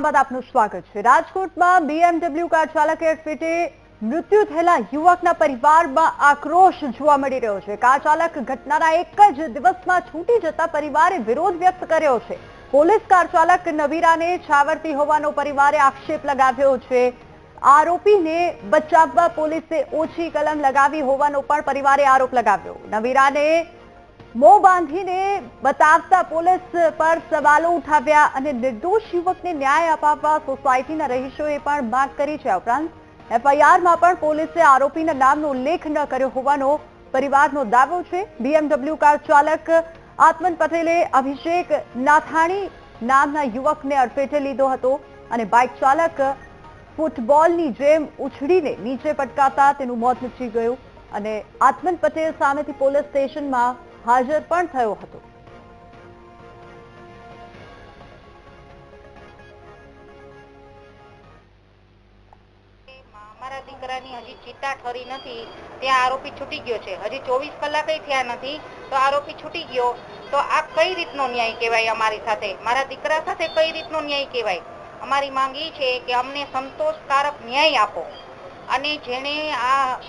વિરામ બાદ આપનું સ્વાગત છે। રાજકોટમાં BMW કાર ચાલકે અડફેટે મૃત્યુ થયેલા યુવકના પરિવારમાં આક્રોશ જોવા મળી રહ્યો છે। કાર ચાલક ઘટનાના એક જ દિવસમાં છૂટી જતા પરિવારે વિરોધ વ્યક્ત કર્યો છે। પોલીસ કાર ચાલક નવીરાને છાવરતી હોવાનો પરિવારે આક્ષેપ લગાવ્યો છે। આરોપીને બચાવવા પોલીસે ઓછી કલમ લગાવી હોવાનો પણ પરિવારે આરોપ લગાવ્યો। નવીરાને મોં બાંધીને બતાવતા પોલીસ પર સવાલો ઉઠાવ્યા અને નિર્દોષ યુવકને ન્યાય અપાવવા સોસાયટીના રહીશોએ પણ માંગ કરી છે। ઉપરાંત એફઆઈઆરમાં પણ પોલીસે આરોપીના નામનો ઉલ્લેખ ન કર્યો હોવાનો પરિવારનો દાવો છે। BMW કાર ચાલક આત્મન પટેલે અભિષેક નાથાણી નામના યુવકને અડફેટે લીધો હતો અને બાઇક ચાલક ફૂટબોલની જેમ ઉછળીને નીચે પટકાતા તેનું મોત નીપજી ગયું અને આત્મન પટેલ સામેથી પોલીસ સ્ટેશનમાં હાજર પણ થયો હતો। અમારા દીકરાની હજી ચિત્તા ઠરી નથી ત્યાં આરોપી છૂટી ગયો છે। હજી 24 કલાકે થયા નથી તો આરોપી છૂટી ગયો તો આ કઈ રીતનો ન્યાય કહેવાય? અમારી સાથે મારા દીકરા સાથે કઈ રીતનો ન્યાય કહેવાય? અમારી માંગ એ છે કે અમને સંતોષકારક ન્યાય આપો અને જેણે આ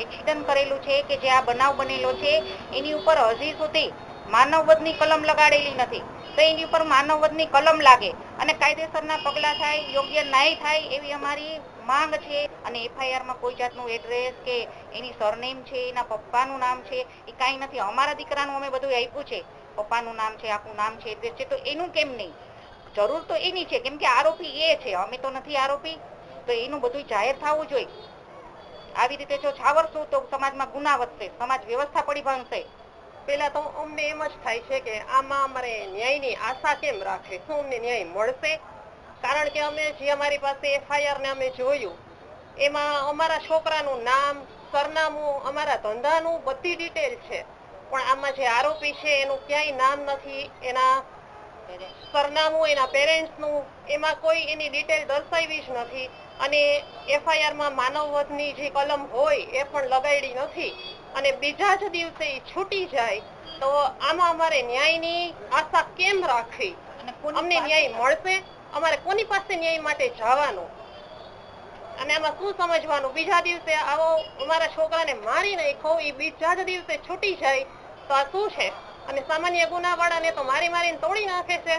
એક્સિડન્ટ કરેલું છે કે જે આ બનાવ બનેલો છે એની ઉપર હજી સુધી માનવવધની કલમ લગાડેલી નથી તો એની ઉપર માનવવધની કલમ લાગે અને કાયદેસરના પગલાં થાય, યોગ્ય ન્યાય થાય એવી અમારી માંગ છે। અને એફઆઈઆરમાં કોઈ જાતનું એડ્રેસ કે એની સરનેમ છે, એના પપ્પાનું નામ છે એ કાંઈ નથી। અમારા દીકરાનું અમે બધું આપ્યું છે, પપ્પાનું નામ છે, આખું નામ છે, એડ્રેસ છે, તો એનું કેમ નહીં? જરૂર તો એની છે કેમ કે આરોપી એ છે, અમે તો નથી આરોપી, તો એનું બધું જાહેર થવું જોઈએ। આવી રીતે જો છાવરશું તો સમાજમાં ગુના વધશે, સમાજ વ્યવસ્થા પડી ભાંગશે। પેલા તો અમને એમ જ થાય છે કે આમાં અમારે ન્યાયની આશા કેમ રાખે? શું અમને ન્યાય મળશે? કારણ કે અમે જે અમારી પાસે એફઆઈઆર ને અમે જોયું એમાં અમારા છોકરાનું નામ, સરનામું, અમારા ધંધાનું બધી ડિટેલ છે, પણ આમાં જે આરોપી છે એનું ક્યાંય નામ નથી, એના સરનામું, એના પેરેન્ટ્સનું, એમાં કોઈ એની ડિટેલ દર્શાવી જ નથી અને એફઆઈઆરમાં માનવવધની જે કલમ હોય એ પણ લગાડી નથી અને બીજા જ દિવસે છૂટી જાય તો આમાં અમારે ન્યાયની આશા કેમ રાખવી? અમને ન્યાય મળશે? અમારે કોની પાસે ન્યાય માટે જવાનું અને આમાં શું સમજવાનું? બીજા દિવસે આવો અમારા છોકરાને મારી નાખ્યો, એ બીજા જ દિવસે છૂટી જાય તો આ શું છે? અને સામાન્ય ગુનાવાળાને તો મારીને તોડી નાખે છે,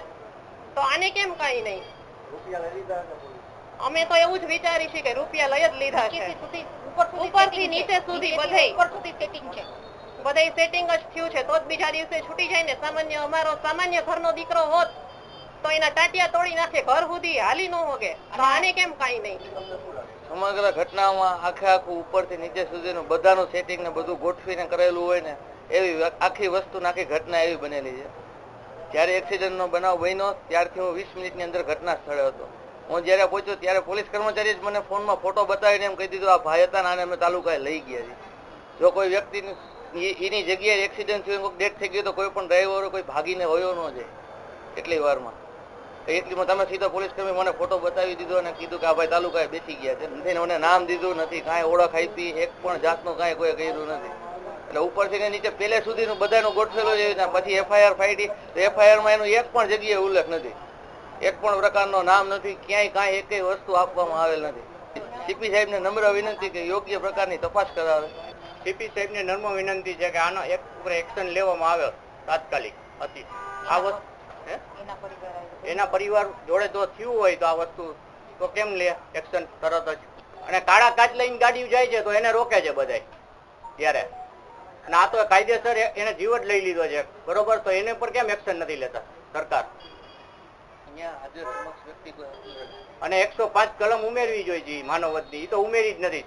તો આને કેમ કાંઈ નહીં? અમે તો એવું જ વિચારી છીએ કે રૂપિયા લઈ જ લીધા છે, ઉપરથી નીચે સુધી બધે સેટિંગ જ થયું છે, તો જ બીજા દિવસે છૂટી જાય ને। અમારો સામાન્ય ઘરનો દીકરો હોત તો એના ટાટિયા તોડી નાખે, ઘર સુધી હાલી ન હોગે, તો આને કેમ કાંઈ નહીં? સમગ્ર ઘટનામાં આખું ઉપરથી નીચે સુધીનું બધાનું સેટિંગ ને બધું ગોઠવીને કરેલું હોય ને એવી આખી વસ્તુ આખી ઘટના એવી બનેલી છે। જ્યારે એક્સિડન્ટનો બનાવ બન્યો ત્યારથી હું 20 મિનિટની અંદર ઘટના સ્થળે હતો। હું જ્યારે પહોંચ્યો ત્યારે પોલીસ કર્મચારીએ જ મને ફોનમાં ફોટો બતાવીને એમ કહી દીધું આ ભાઈ હતા ને આને અમે તાલુકાએ લઈ ગયા છીએ। જો કોઈ વ્યક્તિની એની જગ્યાએ એક્સિડન્ટ થયું, કોઈ ડેથ થઈ ગયું તો કોઈ પણ ડ્રાઈવરો કોઈ ભાગીને હોયો ન જાય એટલી વારમાં। એટલીમાં તમે સીધો પોલીસ કર્મી મને ફોટો બતાવી દીધો અને કીધું કે આ ભાઈ તાલુકાએ બેસી ગયા છે, નથી મને નામ દીધું નથી, કાંઈ ઓળખ આપી, એક પણ જાતનું કાંઈ કોઈ કર્યું નથી। એટલે ઉપરથી નીચે પહેલે સુધીનું બધાનું ગોઠવેલું છે। પછી એફઆઈઆર ફાડી તો એફઆઈઆરમાં એનું એક પણ જગ્યાએ ઉલ્લેખ નથી, એક પણ પ્રકારનો નામ નથી, ક્યાંય કાંઈ એકેય વસ્તુ આપવામાં આવેલ નથી। સીપી સાહેબને નમ્ર વિનંતી કે યોગ્ય પ્રકારની તપાસ કરાવે। સીપી સાહેબને નમ્ર વિનંતી છે કે આનો એક ઉપર એક્શન લેવામાં આવે તાત્કાલિક હતી। આ વસ્તુ એના પરિવાર જોડે જો થયું હોય તો આ વસ્તુ તો કેમ લે એક્શન તરત જ? અને કાળા કાચ લઈને ગાડી જાય છે તો એને રોકે છે બધાય ત્યારે, અને આ તો કાયદેસર એને જીવ જ લઈ લીધો છે, બરોબર? તો એને પર કેમ એક્શન નથી લેતા સરકાર? અને 105 કલમ ઉમેરવી જોઈએ માનવવધની, એ તો ઉમેરી જ નથી।